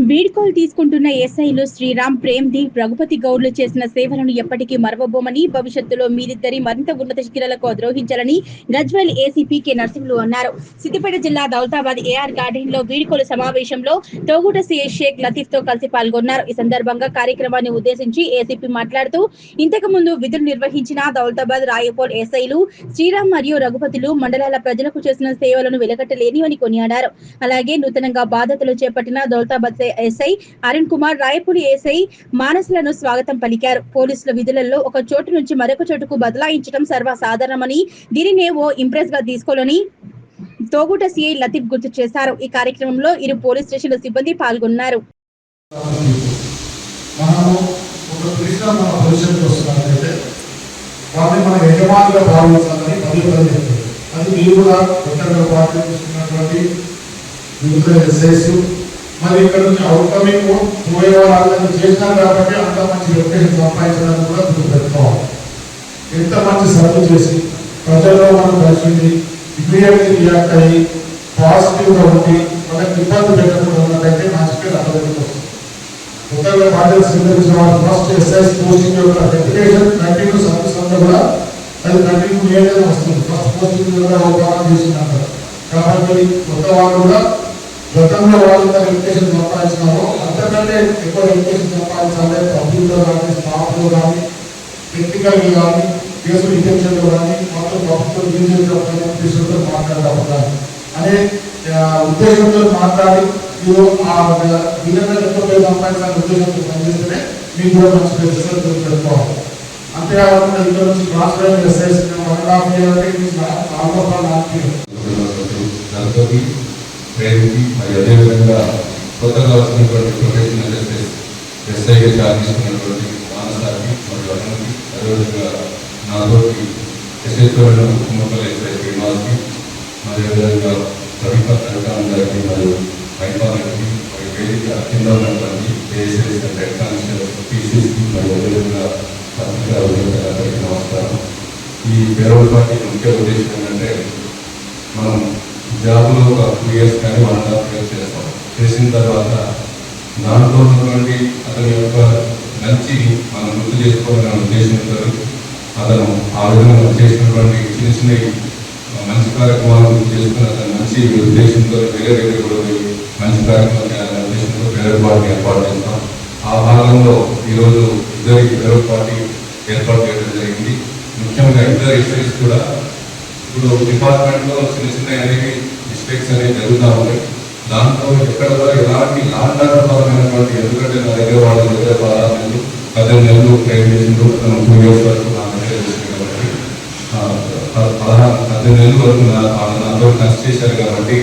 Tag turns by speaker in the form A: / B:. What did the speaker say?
A: వీడ్కోలు తీసుకుంటున్న ఎస్ఐలు శ్రీరామ్, ప్రేమ్దీప్, రఘుపతి గౌడ్లు చేసిన సేవలను ఎప్పటికీ మరవబోమని, భవిష్యత్తులో మీరిద్దరి మరింత ఉన్నత శిఖరాలకు అధిరోహించాలని గజ్వేల్ ఏసీపీ కె నరసింహులు అన్నారు. సిద్దిపేట జిల్లా దౌలతాబాద్ ఏఆర్ గార్డెన్ లో వీడ్కోలు సమావేశంలో తోగుట సిఐ షేక్ లతీఫ్ తో కలిసి పాల్గొన్నారు. ఈ సందర్భంగా కార్యక్రమాన్ని ఉద్దేశించి ఏసీపీ మాట్లాడుతూ, ఇంతకు ముందు విధులు నిర్వహించిన దౌలతాబాద్, రాయపోల్ ఎస్ఐలు శ్రీరామ్ మరియు రఘుపతులు మండలాల ప్రజలకు చేసిన సేవలను వెలగట్టలేని అని కొనియాడారు. అలాగే నూతనంగా బాధ్యతలు చేపట్టిన దౌలతాబాద్ ఎస్ఐ అరుణ్ కుమార్, రాయపూడి ఎస్ఐ మానసులను స్వాగతం పలికారు. పోలీసుల విధులలో ఒక చోటు నుంచి మరొక చోటుకు బదలాయించడం సర్వసాధారణమని, దీనినే ఓ ఇంప్రెస్ గా తీసుకోవాలని తోగుట సిఐ లతీఫ్ గుర్తు చేశారు. ఈ కార్యక్రమంలో ఇరు పోలీస్ స్టేషన్ల సిబ్బంది పాల్గొన్నారు.
B: మరి ఇక్కడ నుంచి అవుట్కమింగ్ పోయే వాళ్ళని చేసినారు కాబట్టి అంత మంచి రెప్యుటేషన్ సంపాదించడానికి కూడా పెట్టుకోవాలి. ఎంత మంచి సర్వ్ చేసి ప్రజల్లో మనం కలిసి ఇమీడియట్లీ రియాక్ట్ అయ్యి పాజిటివ్గా ఉండి వాళ్ళకి ఇబ్బంది పెట్టకుండా ఉన్నట్టయితే మంచి పేరు అందరికి వస్తుంది. కొత్తగా బాధ్యత స్వీకరించిన వాళ్ళు ఫస్ట్ ఎస్ఐస్ పోస్టింగ్ యొక్క రెప్యుటేషన్ కంటిన్యూ సర్వీస్ అంతా కూడా అది కంటిన్యూ చేయడం వస్తుంది. ఫస్ట్ పోస్టింగ్ కూడా అవగాహన చేసిందంటారు కాబట్టి కొత్త వాళ్ళు కూడా గతంలో వాళ్ళంతా రెప్యుటేషన్ సంపాదించినారో అంతకంటే ఎక్కువ రెప్యుటేషన్ సంపాదించాలి. పబ్లిక్లో కానీ, స్టాఫ్లో కానీ, టెక్నికల్ కానీ, కేసులు డిటెక్షన్లో కానీ మొత్తం ప్రభుత్వం మాట్లాడాలి అనే ఉద్దేశంతో మాట్లాడి విధంగా ఎక్కువ పేరు సంపాదించాలనే ఉద్దేశంతో పనిచేస్తేనే మీకు కూడా మంచి రిజల్ట్ పెట్టుకోవాలి. అంతేకాకుండా ఇక్కడ నుంచి transfer SIs 1.5 year almost 4 years
C: ప్రేమికి మరి అదేవిధంగా కొత్తగా వచ్చినటువంటి ప్రొఫెషనల్ ఎస్ఐగా చార్జ్ తీసుకున్నటువంటి మానసాకి మరియు అన్నకి, అదేవిధంగా నాతోటి ఎస్ఎస్ఓ కుటుంబంలో ఎస్ఐ శ్రీనివాస్కి, అదేవిధంగా రవికాంత్ గారికి మరియు మైపాలకి మరియు వేదిక కింద ఉన్నటువంటి ఏఎస్ఎస్ అండ్ హెడ్ కానిస్టేబుల్ పీసీస్కి మరియు అదేవిధంగా పత్రికా ఉద్యోగులందరికీ నమస్కారం. ఈ పేరోల్ పార్టీ ముఖ్య ఉద్దేశం ఏంటంటే మనం జాబ్లో ఒక 2 years కానీ 1.5 years చేస్తాం. చేసిన తర్వాత దాంట్లో ఉన్నటువంటి అతని యొక్క మంచిని మనం గుర్తు చేసుకోవాలనే ఉద్దేశంతో అతను ఆ విధంగా చేసినటువంటి చిన్న చిన్న మంచి కార్యక్రమాలను గుర్తు చేసుకుని అతను మంచి ఉద్దేశంతో వేరే కూడా మంచి కార్యక్రమాలు చేయాలనే ఉద్దేశంతో పేరోల్ పార్టీ ఏర్పాటు చేస్తాం. ఆ భాగంలో ఈరోజు ఇద్దరికి పేరోల్ పార్టీ ఏర్పాటు చేయడం జరిగింది. ముఖ్యంగా ఇద్దరు ఎస్ఐస్ కూడా ఇప్పుడు డిపార్ట్మెంట్లో చిన్న చిన్న అనేవి మిస్టేక్స్ అనేవి జరుగుతూ ఉంటాయి. దాంట్లో ఎక్కడ కూడా ఎలాంటి లాండర్పరమైనటువంటి ఎందుకంటే నా దగ్గర వాళ్ళ దగ్గర 18 నెలలు ట్రైన్ చేసిండు. 2 years వరకు నా దగ్గర చేసింది కాబట్టి 18 నెలల వరకు నాతో కన్సిడర్ చేశారు కాబట్టి